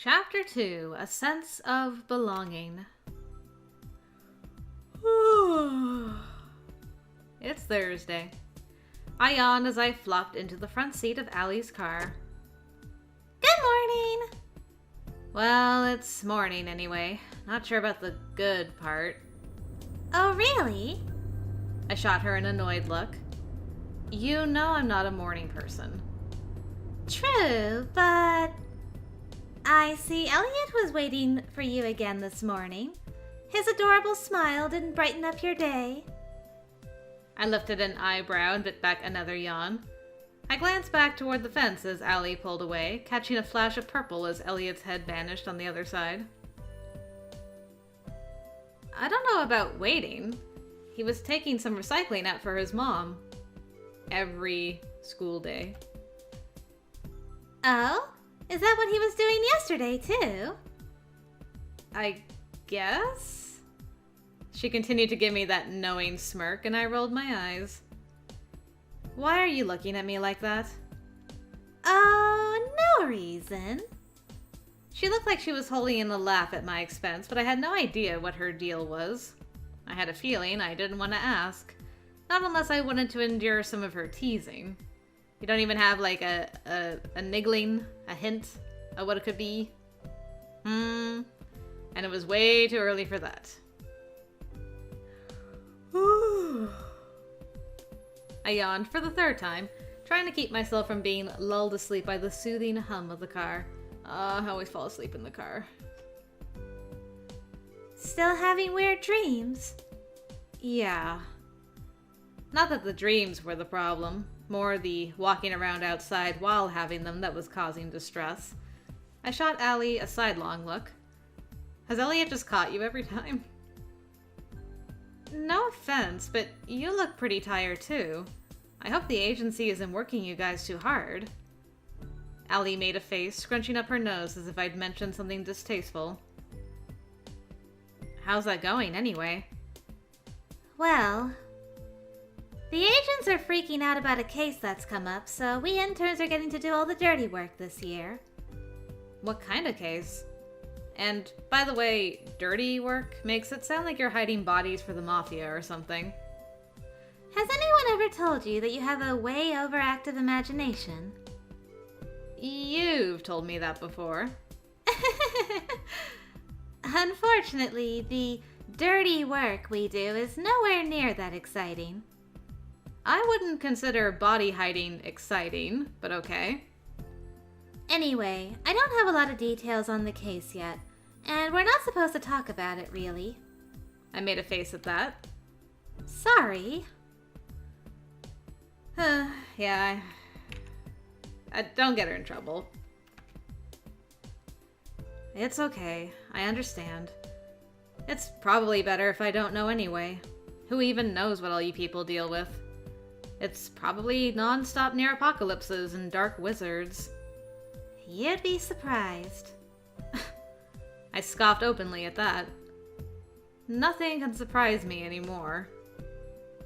Chapter 2, A Sense of Belonging. It's Thursday. I yawned as I flopped into the front seat of Allie's car. Good morning! Well, it's morning anyway. Not sure about the good part. Oh, really? I shot her an annoyed look. You know I'm not a morning person. True, but I see Elliot was waiting for you again this morning. His adorable smile didn't brighten up your day. I lifted an eyebrow and bit back another yawn. I glanced back toward the fence as Allie pulled away, catching a flash of purple as Elliot's head vanished on the other side. I don't know about waiting. He was taking some recycling out for his mom. Every school day. Oh? Is that what he was doing yesterday, too? I guess? She continued to give me that knowing smirk, and I rolled my eyes. Why are you looking at me like that? Oh, no reason. She looked like she was holding in a laugh at my expense, but I had no idea what her deal was. I had a feeling I didn't want to ask. Not unless I wanted to endure some of her teasing. You don't even have like a niggling, a hint of what it could be? And it was way too early for that. I yawned for the third time, trying to keep myself from being lulled asleep by the soothing hum of the car. I always fall asleep in the car. Still having weird dreams? Yeah. Not that the dreams were the problem, more the walking around outside while having them that was causing distress. I shot Allie a sidelong look. Has Elliot just caught you every time? No offense, but you look pretty tired too. I hope the agency isn't working you guys too hard. Allie made a face, scrunching up her nose as if I'd mentioned something distasteful. How's that going, anyway? Well, the agents are freaking out about a case that's come up, so we interns are getting to do all the dirty work this year. What kind of case? And, by the way, dirty work makes it sound like you're hiding bodies for the mafia or something. Has anyone ever told you that you have a way overactive imagination? You've told me that before. Unfortunately, the dirty work we do is nowhere near that exciting. I wouldn't consider body hiding exciting, but okay. Anyway, I don't have a lot of details on the case yet, and we're not supposed to talk about it, really. I made a face at that. Sorry. Yeah, I don't get her in trouble. It's okay. I understand. It's probably better if I don't know anyway. Who even knows what all you people deal with? It's probably non-stop near apocalypses and dark wizards. You'd be surprised. I scoffed openly at that. Nothing can surprise me anymore.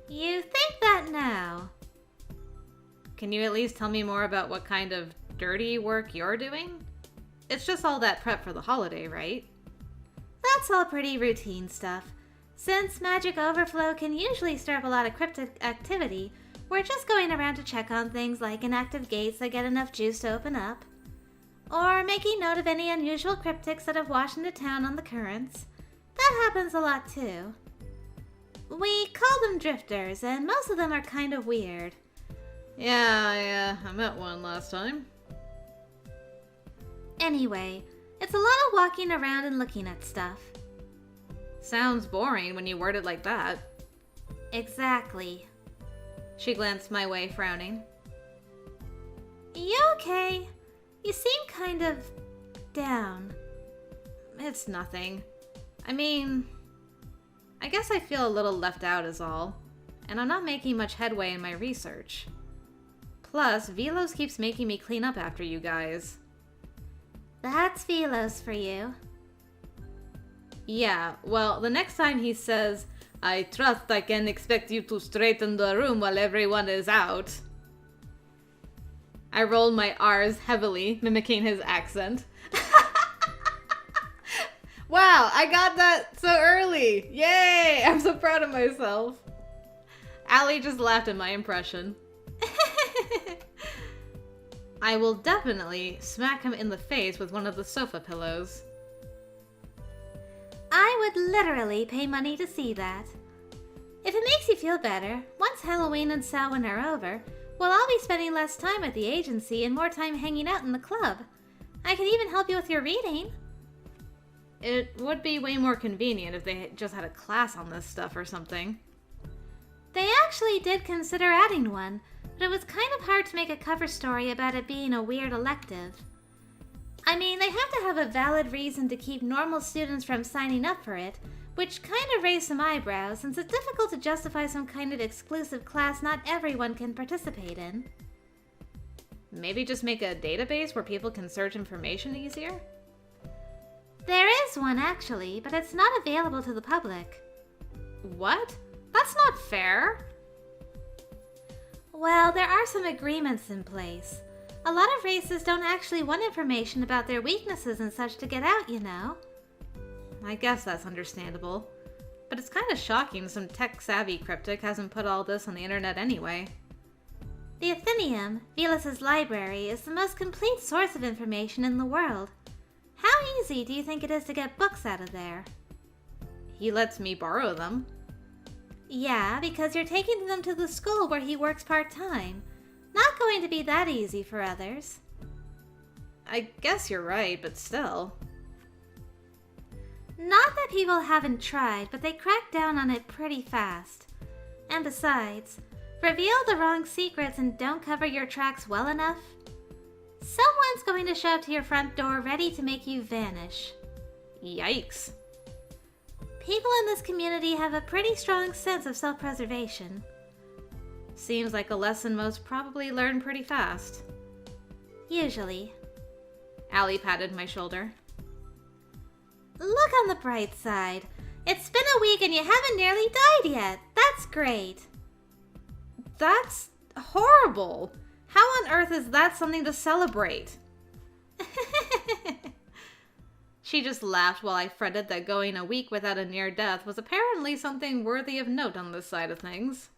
You think that now? Can you at least tell me more about what kind of dirty work you're doing? It's just all that prep for the holiday, right? That's all pretty routine stuff. Since magic overflow can usually stir up a lot of cryptic activity, we're just going around to check on things like inactive gates that get enough juice to open up, or making note of any unusual cryptics that have washed into town on the currents. That happens a lot too. We call them drifters, and most of them are kind of weird. Yeah, I met one last time. Anyway, it's a lot of walking around and looking at stuff. Sounds boring when you word it like that. Exactly. She glanced my way, frowning. You okay? You seem kind of down. It's nothing. I mean, I guess I feel a little left out is all, and I'm not making much headway in my research. Plus, Velos keeps making me clean up after you guys. That's Velos for you. Yeah, well, the next time he says, "I trust I can expect you to straighten the room while everyone is out," I rolled my R's heavily, mimicking his accent. Wow, I got that so early! Yay! I'm so proud of myself. Allie just laughed at my impression. I will definitely smack him in the face with one of the sofa pillows. I would literally pay money to see that. If it makes you feel better, once Halloween and Samhain are over, we'll all be spending less time at the agency and more time hanging out in the club. I could even help you with your reading. It would be way more convenient if they just had a class on this stuff or something. They actually did consider adding one, but it was kind of hard to make a cover story about it being a weird elective. I mean, they have to have a valid reason to keep normal students from signing up for it, which kind of raised some eyebrows since it's difficult to justify some kind of exclusive class not everyone can participate in. Maybe just make a database where people can search information easier? There is one actually, but it's not available to the public. What? That's not fair. Well, there are some agreements in place. A lot of races don't actually want information about their weaknesses and such to get out, you know. I guess that's understandable. But it's kind of shocking some tech-savvy cryptic hasn't put all this on the internet anyway. The Athenaeum, Velus's library, is the most complete source of information in the world. How easy do you think it is to get books out of there? He lets me borrow them. Yeah, because you're taking them to the school where he works part-time. Not going to be that easy for others. I guess you're right, but still. Not that people haven't tried, but they crack down on it pretty fast. And besides, reveal the wrong secrets and don't cover your tracks well enough, someone's going to show up to your front door ready to make you vanish. Yikes. People in this community have a pretty strong sense of self-preservation. Seems like a lesson most probably learn pretty fast. Usually. Allie patted my shoulder. Look on the bright side. It's been a week and you haven't nearly died yet. That's great. That's horrible. How on earth is that something to celebrate? She just laughed while I fretted that going a week without a near death was apparently something worthy of note on this side of things.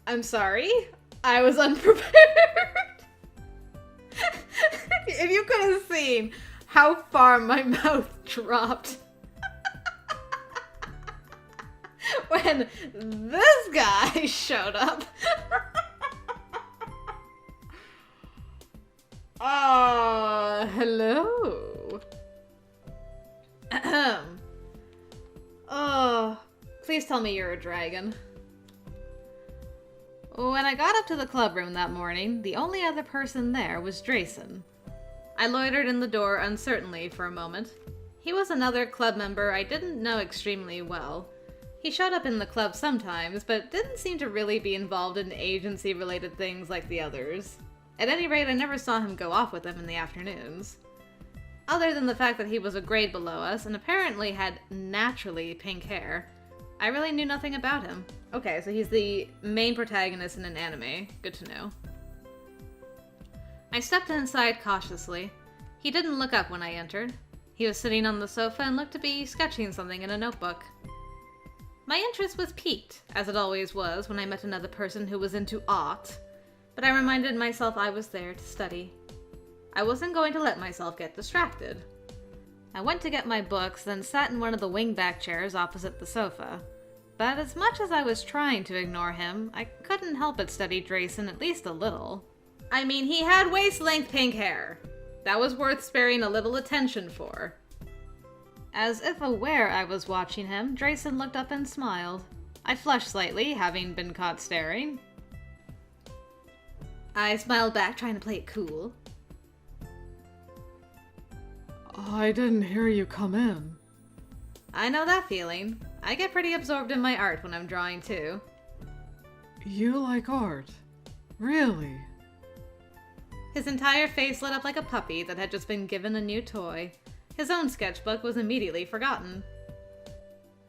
I'm sorry. I was unprepared. If you could have seen how far my mouth dropped when this guy showed up. Hello. Oh, please tell me you're a dragon. When I got up to the club room that morning, the only other person there was Drayson. I loitered in the door uncertainly for a moment. He was another club member I didn't know extremely well. He showed up in the club sometimes, but didn't seem to really be involved in agency-related things like the others. At any rate, I never saw him go off with them in the afternoons. Other than the fact that he was a grade below us and apparently had naturally pink hair, I really knew nothing about him. Okay, so he's the main protagonist in an anime. Good to know. I stepped inside cautiously. He didn't look up when I entered. He was sitting on the sofa and looked to be sketching something in a notebook. My interest was piqued, as it always was when I met another person who was into art, but I reminded myself I was there to study. I wasn't going to let myself get distracted. I went to get my books, then sat in one of the wingback chairs opposite the sofa. But as much as I was trying to ignore him, I couldn't help but study Drayson at least a little. I mean, he had waist-length pink hair. That was worth sparing a little attention for. As if aware I was watching him, Drayson looked up and smiled. I flushed slightly, having been caught staring. I smiled back, trying to play it cool. I didn't hear you come in. I know that feeling. I get pretty absorbed in my art when I'm drawing too. You like art? Really? His entire face lit up like a puppy that had just been given a new toy. His own sketchbook was immediately forgotten.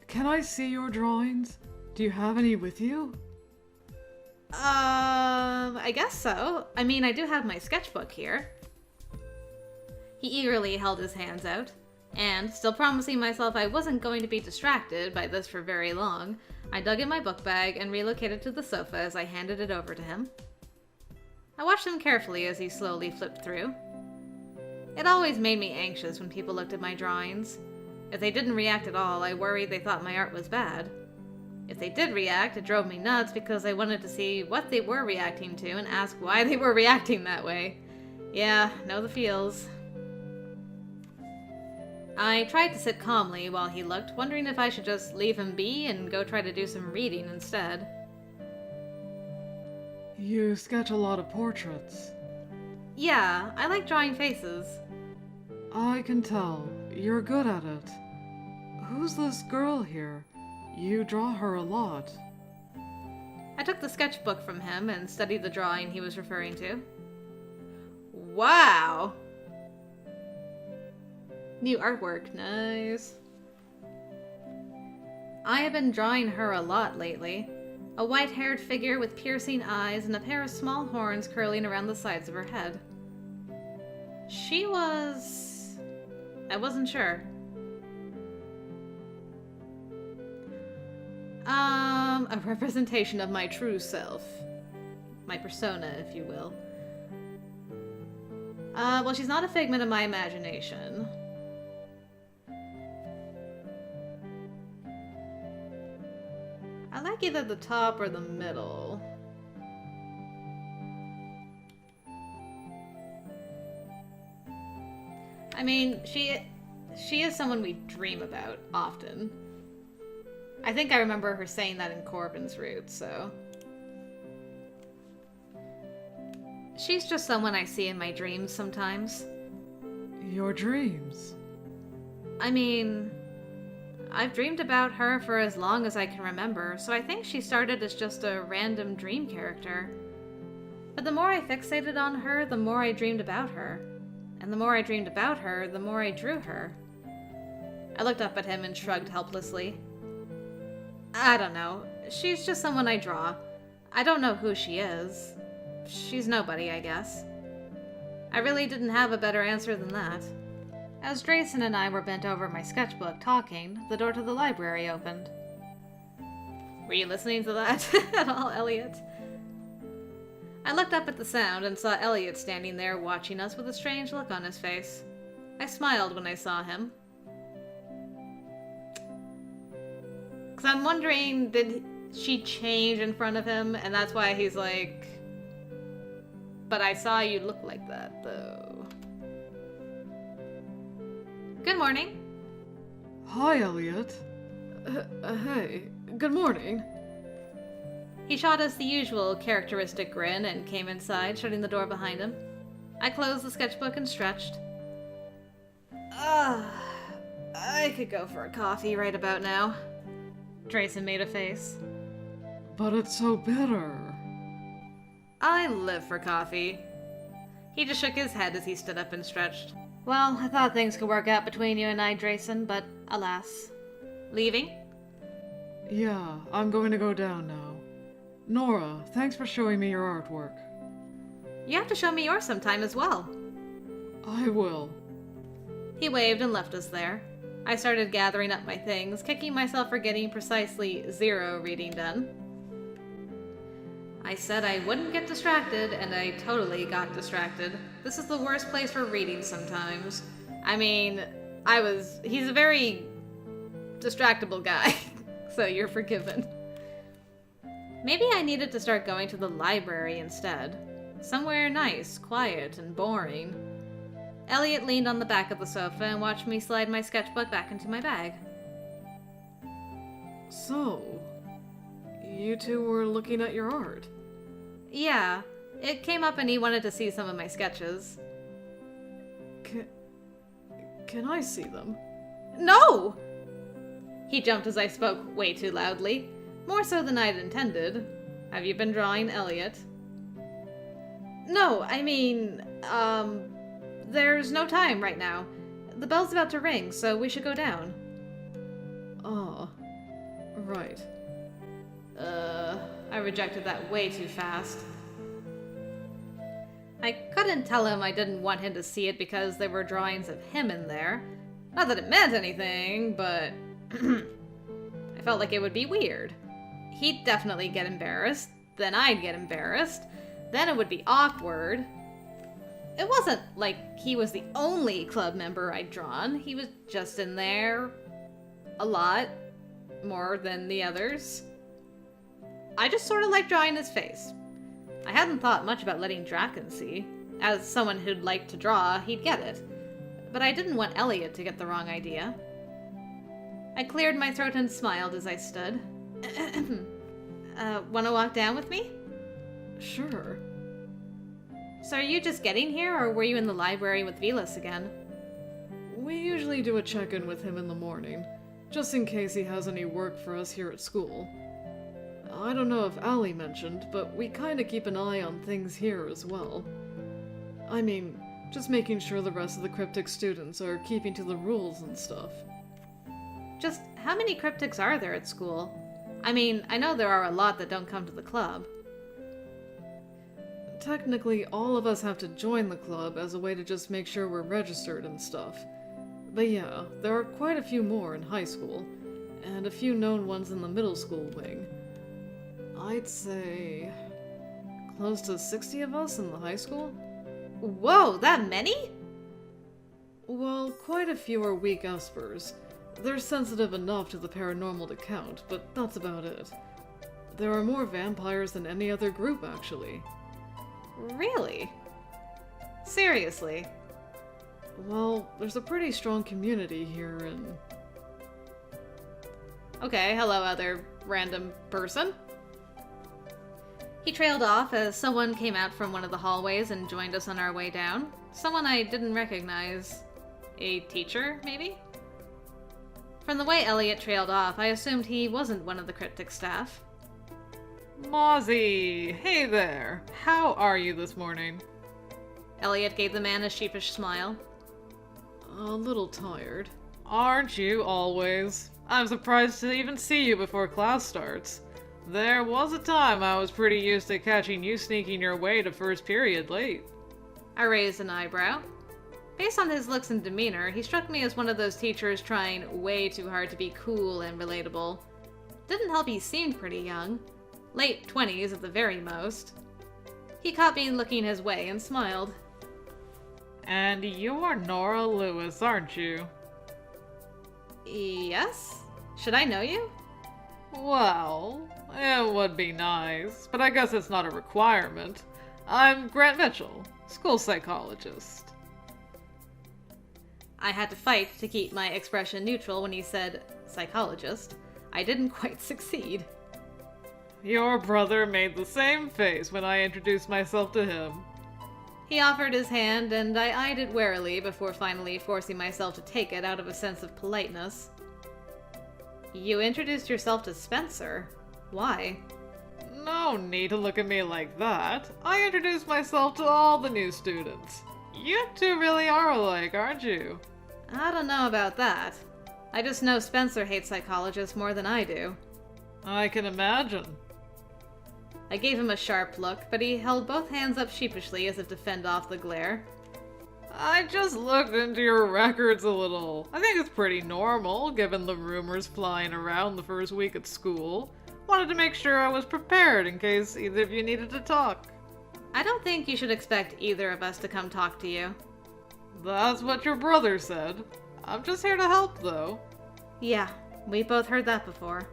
Can I see your drawings? Do you have any with you? I guess so. I mean, I do have my sketchbook here. He eagerly held his hands out, and, still promising myself I wasn't going to be distracted by this for very long, I dug in my book bag and relocated to the sofa as I handed it over to him. I watched him carefully as he slowly flipped through. It always made me anxious when people looked at my drawings. If they didn't react at all, I worried they thought my art was bad. If they did react, it drove me nuts because I wanted to see what they were reacting to and ask why they were reacting that way. Yeah, know the feels. I tried to sit calmly while he looked, wondering if I should just leave him be and go try to do some reading instead. You sketch a lot of portraits. Yeah, I like drawing faces. I can tell. You're good at it. Who's this girl here? You draw her a lot. I took the sketchbook from him and studied the drawing he was referring to. Wow! New artwork, nice. I have been drawing her a lot lately. A white-haired figure with piercing eyes and a pair of small horns curling around the sides of her head. She was... I wasn't sure. A representation of my true self. My persona, if you will. Well, she's not a figment of my imagination. I like either the top or the middle. I mean, she is someone we dream about often. I think I remember her saying that in Corbin's Route, so... She's just someone I see in my dreams sometimes. Your dreams? I mean... I've dreamed about her for as long as I can remember, so I think she started as just a random dream character. But the more I fixated on her, the more I dreamed about her. And the more I dreamed about her, the more I drew her. I looked up at him and shrugged helplessly. I don't know. She's just someone I draw. I don't know who she is. She's nobody, I guess. I really didn't have a better answer than that. As Drayson and I were bent over my sketchbook talking, the door to the library opened. Were you listening to that at all, Elliot? I looked up at the sound and saw Elliot standing there watching us with a strange look on his face. I smiled when I saw him. 'Cause I'm wondering, did she change in front of him, and that's why he's like... But I saw you look like that, though. Good morning. Hi, Elliot. Hey, good morning. He shot us the usual characteristic grin and came inside, shutting the door behind him. I closed the sketchbook and stretched. I could go for a coffee right about now. Drayson made a face. But it's so bitter. I live for coffee. He just shook his head as he stood up and stretched. Well, I thought things could work out between you and I, Drayson, but alas. Leaving? Yeah, I'm going to go down now. Nora, thanks for showing me your artwork. You have to show me yours sometime as well. I will. He waved and left us there. I started gathering up my things, kicking myself for getting precisely 0 reading done. I said I wouldn't get distracted, and I totally got distracted. This is the worst place for reading sometimes. I mean, he's a very distractible guy, so you're forgiven. Maybe I needed to start going to the library instead. Somewhere nice, quiet, and boring. Elliot leaned on the back of the sofa and watched me slide my sketchbook back into my bag. So, you two were looking at your art? Yeah, it came up and he wanted to see some of my sketches. Can I see them? No! He jumped as I spoke way too loudly. More so than I'd intended. Have you been drawing, Elliot? No, I mean, there's no time right now. The bell's about to ring, so we should go down. Oh, right. I I rejected that way too fast. I couldn't tell him I didn't want him to see it because there were drawings of him in there. Not that it meant anything, but I felt like it would be weird. He'd definitely get embarrassed, then I'd get embarrassed, then it would be awkward. It wasn't like he was the only club member I'd drawn. He was just in there a lot more than the others. I just sort of liked drawing his face. I hadn't thought much about letting Draken see. As someone who'd like to draw, he'd get it. But I didn't want Elliot to get the wrong idea. I cleared my throat and smiled as I stood. Wanna walk down with me? Sure. So are you just getting here, or were you in the library with Velas again? We usually do a check-in with him in the morning, just in case he has any work for us here at school. I don't know if Allie mentioned, but we kinda keep an eye on things here as well. I mean, just making sure the rest of the cryptic students are keeping to the rules and stuff. Just how many cryptics are there at school? I mean, I know there are a lot that don't come to the club. Technically, all of us have to join the club as a way to just make sure we're registered and stuff. But yeah, there are quite a few more in high school, and a few known ones in the middle school wing. I'd say close to 60 of us in the high school? Whoa, that many? Well, quite a few are weak espers. They're sensitive enough to the paranormal to count, but that's about it. There are more vampires than any other group, actually. Really? Seriously? Well, there's a pretty strong community here, and... Okay, hello, other random person. He trailed off as someone came out from one of the hallways and joined us on our way down. Someone I didn't recognize. A teacher, maybe? From the way Elliot trailed off, I assumed he wasn't one of the cryptic staff. Mozzie! Hey there! How are you this morning? Elliot gave the man a sheepish smile. a little tired. Aren't you always? I'm surprised to even see you before class starts. There was a time I was pretty used to catching you sneaking your way to first period late. I raised an eyebrow. Based on his looks and demeanor, he struck me as one of those teachers trying way too hard to be cool and relatable. Didn't help he seemed pretty young. Late 20s at the very most. He caught me looking his way and smiled. And you're Nora Lewis, aren't you? Yes? Should I know you? Well, it would be nice, but I guess it's not a requirement. I'm Grant Mitchell, school psychologist. I had to fight to keep my expression neutral when he said psychologist. I didn't quite succeed. Your brother made the same face when I introduced myself to him. He offered his hand, and I eyed it warily before finally forcing myself to take it out of a sense of politeness. You introduced yourself to Spencer. Why? No need to look at me like that. I introduced myself to all the new students. You two really are alike, aren't you? I don't know about that. I just know Spencer hates psychologists more than I do. I can imagine. I gave him a sharp look, but he held both hands up sheepishly as if to fend off the glare. I just looked into your records a little. I think it's pretty normal, given the rumors flying around the first week at school. Wanted to make sure I was prepared in case either of you needed to talk. I don't think you should expect either of us to come talk to you. That's what your brother said. I'm just here to help, though. Yeah, we've both heard that before.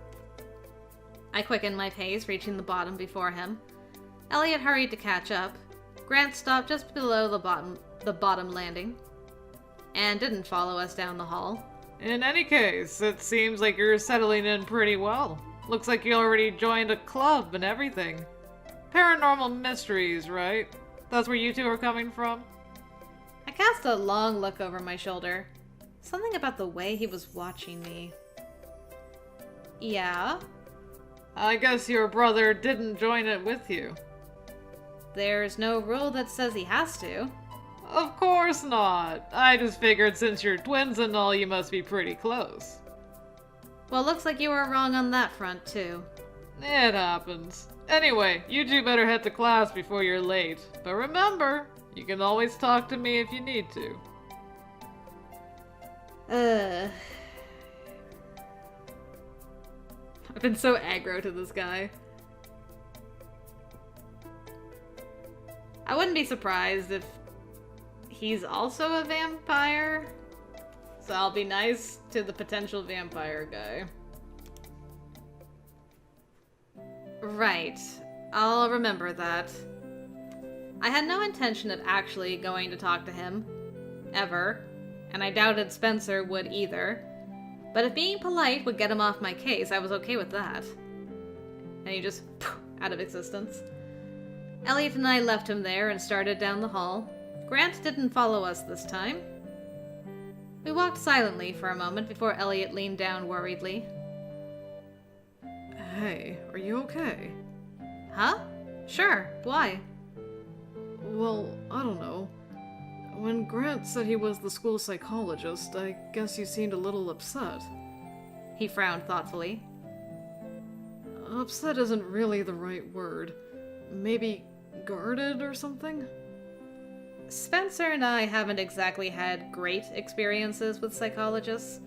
I quickened my pace, reaching the bottom before him. Elliot hurried to catch up. Grant stopped just below the bottom landing, and didn't follow us down the hall. In any case, it seems like you're settling in pretty well. Looks like you already joined a club and everything. Paranormal Mysteries, right? That's where you two are coming from? I cast a long look over my shoulder. Something about the way he was watching me. Yeah? I guess your brother didn't join it with you. There's no rule that says he has to. Of course not. I just figured since you're twins and all, you must be pretty close. Well, looks like you were wrong on that front, too. It happens. Anyway, you two better head to class before you're late. But remember, you can always talk to me if you need to. I've been so aggro to this guy. I wouldn't be surprised if he's also a vampire. So I'll be nice to the potential vampire guy. Right. I'll remember that. I had no intention of actually going to talk to him. Ever. And I doubted Spencer would either. But if being polite would get him off my case, I was okay with that. And he just out of existence. Elliot and I left him there and started down the hall. Grant didn't follow us this time. We walked silently for a moment before Elliot leaned down worriedly. Hey, are you okay? Huh? Sure. Why? Well, I don't know. When Grant said he was the school psychologist, I guess you seemed a little upset. He frowned thoughtfully. Upset isn't really the right word. Maybe guarded or something? Spencer and I haven't exactly had great experiences with psychologists.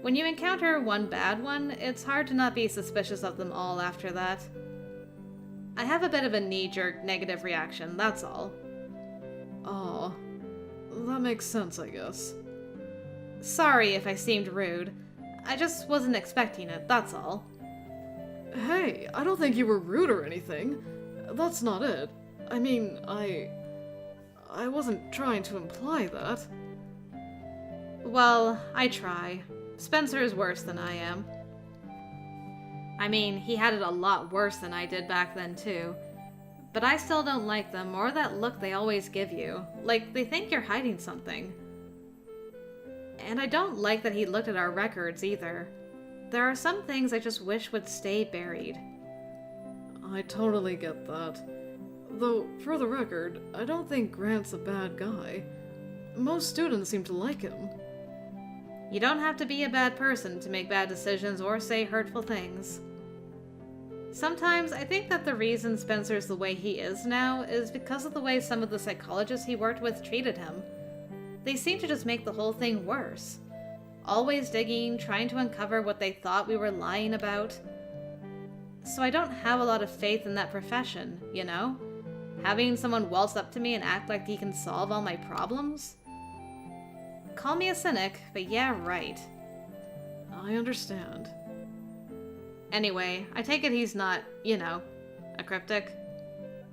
When you encounter one bad one, it's hard to not be suspicious of them all after that. I have a bit of a knee-jerk negative reaction, that's all. Aw, that makes sense, I guess. Sorry if I seemed rude. I just wasn't expecting it, that's all. Hey, I don't think you were rude or anything. That's not it. I mean, I wasn't trying to imply that. Well, I try. Spencer is worse than I am. I mean, he had it a lot worse than I did back then, too. But I still don't like them, or that look they always give you. Like, they think you're hiding something. And I don't like that he looked at our records, either. There are some things I just wish would stay buried. I totally get that. Though, for the record, I don't think Grant's a bad guy. Most students seem to like him. You don't have to be a bad person to make bad decisions or say hurtful things. Sometimes I think that the reason Spencer's the way he is now is because of the way some of the psychologists he worked with treated him. They seem to just make the whole thing worse. Always digging, trying to uncover what they thought we were lying about. So I don't have a lot of faith in that profession, you know? Having someone waltz up to me and act like he can solve all my problems? Call me a cynic, but yeah, right. I understand. Anyway, I take it he's not, you know, a cryptic?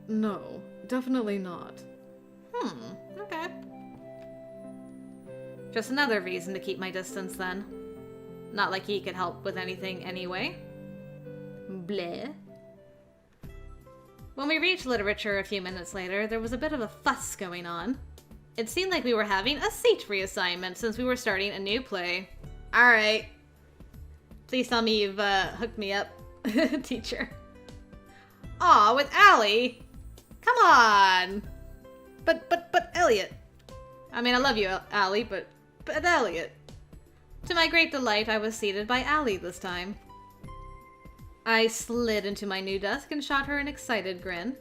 No, definitely not. Okay. Just another reason to keep my distance, then. Not like he could help with anything anyway. Bleh. When we reached literature a few minutes later, there was a bit of a fuss going on. It seemed like we were having a seat reassignment since we were starting a new play. Alright. Please tell me you've hooked me up, teacher. Aw, with Allie? Come on! But Elliot. I mean, I love you, Allie, but Elliot. To my great delight, I was seated by Allie this time. I slid into my new desk and shot her an excited grin.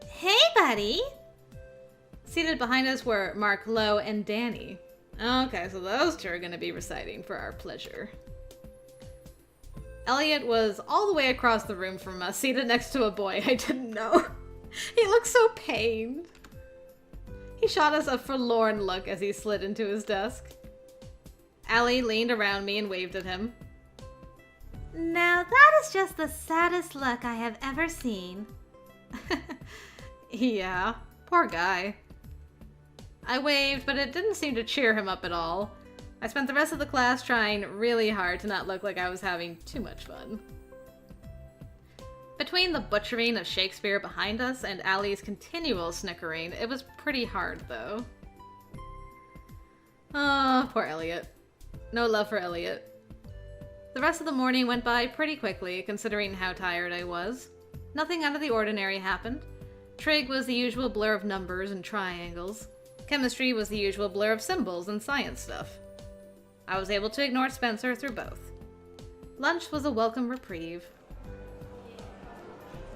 Hey, buddy! Seated behind us were Mark Lowe and Danny. Okay, so those two are going to be reciting for our pleasure. Elliot was all the way across the room from us, seated next to a boy I didn't know. He looked so pained. He shot us a forlorn look as he slid into his desk. Allie leaned around me and waved at him. Now that is just the saddest look I have ever seen. Yeah, poor guy. I waved, but it didn't seem to cheer him up at all. I spent the rest of the class trying really hard to not look like I was having too much fun. Between the butchering of Shakespeare behind us and Allie's continual snickering, it was pretty hard, though. Oh, poor Elliot. No love for Elliot. The rest of the morning went by pretty quickly, considering how tired I was. Nothing out of the ordinary happened. Trig was the usual blur of numbers and triangles. Chemistry was the usual blur of symbols and science stuff. I was able to ignore Spencer through both. Lunch was a welcome reprieve.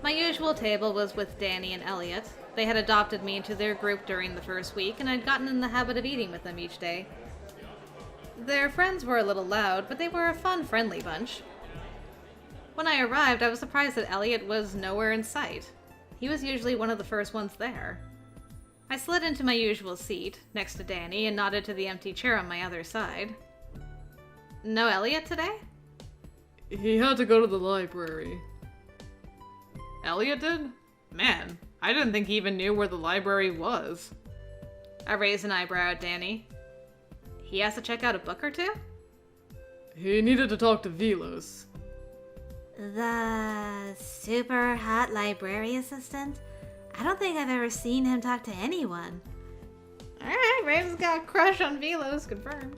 My usual table was with Danny and Elliot. They had adopted me into their group during the first week, and I'd gotten in the habit of eating with them each day. Their friends were a little loud, but they were a fun, friendly bunch. When I arrived, I was surprised that Elliot was nowhere in sight. He was usually one of the first ones there. I slid into my usual seat, next to Danny, and nodded to the empty chair on my other side. No Elliot today? He had to go to the library. Elliot did? Man, I didn't think he even knew where the library was. I raised an eyebrow at Danny. He has to check out a book or two? He needed to talk to Velos. The super hot library assistant? I don't think I've ever seen him talk to anyone. Alright, Raven's got a crush on Velos, confirmed.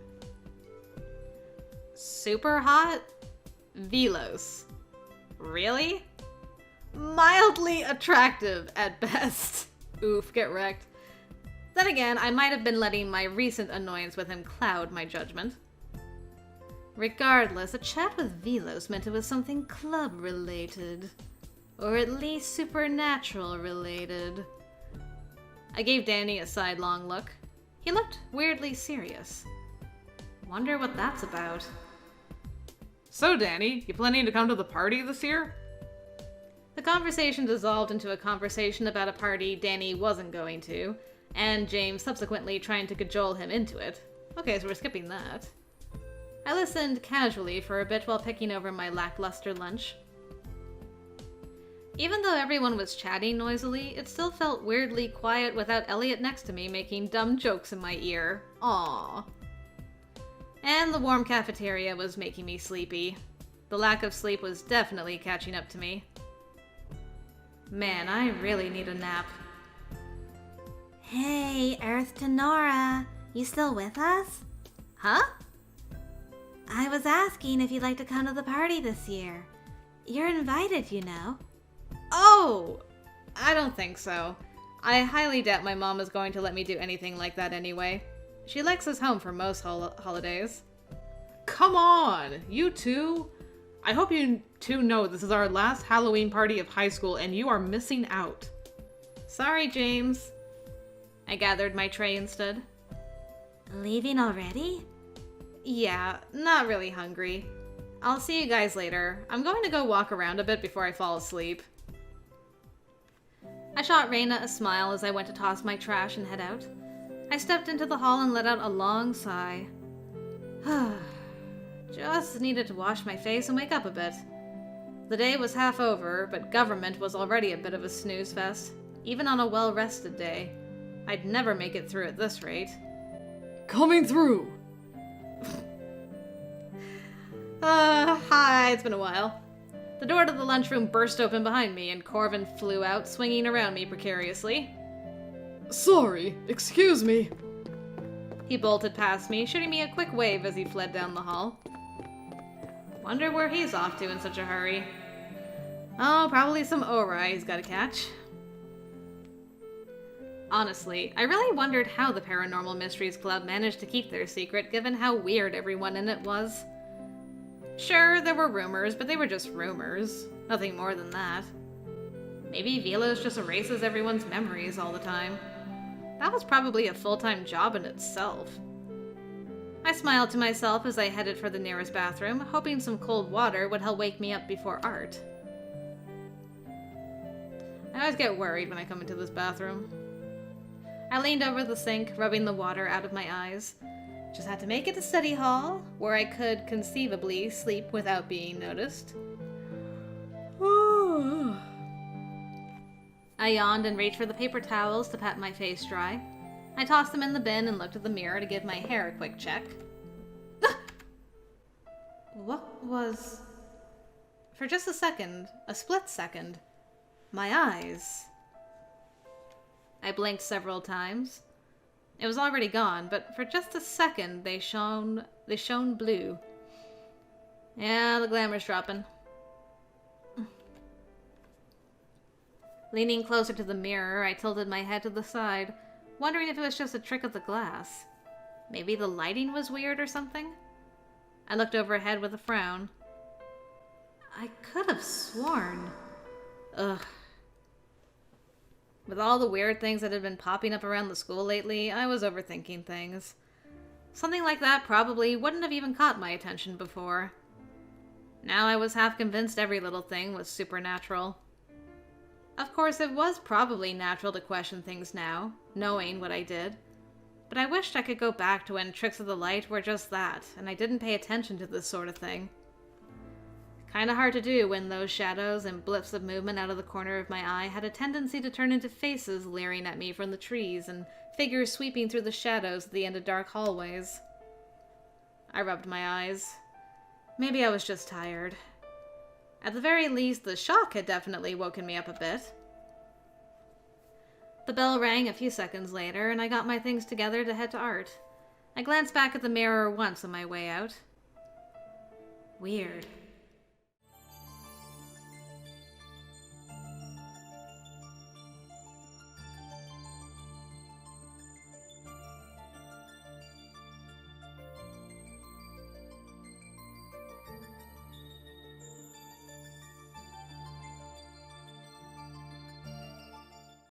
Super hot? Velos. Really? Mildly attractive at best. Oof, get wrecked. Then again, I might have been letting my recent annoyance with him cloud my judgment. Regardless, a chat with Velos meant it was something club-related. Or at least supernatural-related. I gave Danny a sidelong look. He looked weirdly serious. Wonder what that's about. So, Danny, you planning to come to the party this year? The conversation dissolved into a conversation about a party Danny wasn't going to, and James subsequently trying to cajole him into it. Okay, so we're skipping that. I listened casually for a bit while picking over my lackluster lunch. Even though everyone was chatting noisily, it still felt weirdly quiet without Elliot next to me making dumb jokes in my ear. Aww. And the warm cafeteria was making me sleepy. The lack of sleep was definitely catching up to me. Man, I really need a nap. Hey, Earth to Nora. You still with us? Huh? I was asking if you'd like to come to the party this year. You're invited, you know. Oh! I don't think so. I highly doubt my mom is going to let me do anything like that anyway. She likes us home for most holidays. Come on, you two. I hope you two know this is our last Halloween party of high school and you are missing out. Sorry, James. I gathered my tray instead. Leaving already? Yeah, not really hungry. I'll see you guys later. I'm going to go walk around a bit before I fall asleep. I shot Raina a smile as I went to toss my trash and head out. I stepped into the hall and let out a long sigh. Just needed to wash my face and wake up a bit. The day was half over, but government was already a bit of a snooze fest, even on a well-rested day. I'd never make it through at this rate. Coming through! Hi, it's been a while. The door to the lunchroom burst open behind me, and Corvin flew out, swinging around me precariously. Sorry, excuse me. He bolted past me, shooting me a quick wave as he fled down the hall. Wonder where he's off to in such a hurry. Oh, probably some Ora he's gotta catch. Honestly, I really wondered how the Paranormal Mysteries Club managed to keep their secret, given how weird everyone in it was. Sure, there were rumors, but they were just rumors. Nothing more than that. Maybe Velos just erases everyone's memories all the time. That was probably a full-time job in itself. I smiled to myself as I headed for the nearest bathroom, hoping some cold water would help wake me up before art. I always get worried when I come into this bathroom. I leaned over the sink, rubbing the water out of my eyes. Just had to make it a study hall, where I could conceivably sleep without being noticed. I yawned and reached for the paper towels to pat my face dry. I tossed them in the bin and looked at the mirror to give my hair a quick check. What was... For just a second, a split second, my eyes. I blinked several times. It was already gone, but for just a second they shone blue. Yeah, the glamour's dropping. Leaning closer to the mirror, I tilted my head to the side, wondering if it was just a trick of the glass. Maybe the lighting was weird or something? I looked overhead with a frown. I could have sworn Ugh. With all the weird things that had been popping up around the school lately, I was overthinking things. Something like that probably wouldn't have even caught my attention before. Now I was half convinced every little thing was supernatural. Of course, it was probably natural to question things now, knowing what I did. But I wished I could go back to when tricks of the light were just that, and I didn't pay attention to this sort of thing. Kinda hard to do when those shadows and blips of movement out of the corner of my eye had a tendency to turn into faces leering at me from the trees and figures sweeping through the shadows at the end of dark hallways. I rubbed my eyes. Maybe I was just tired. At the very least, the shock had definitely woken me up a bit. The bell rang a few seconds later, and I got my things together to head to art. I glanced back at the mirror once on my way out. Weird.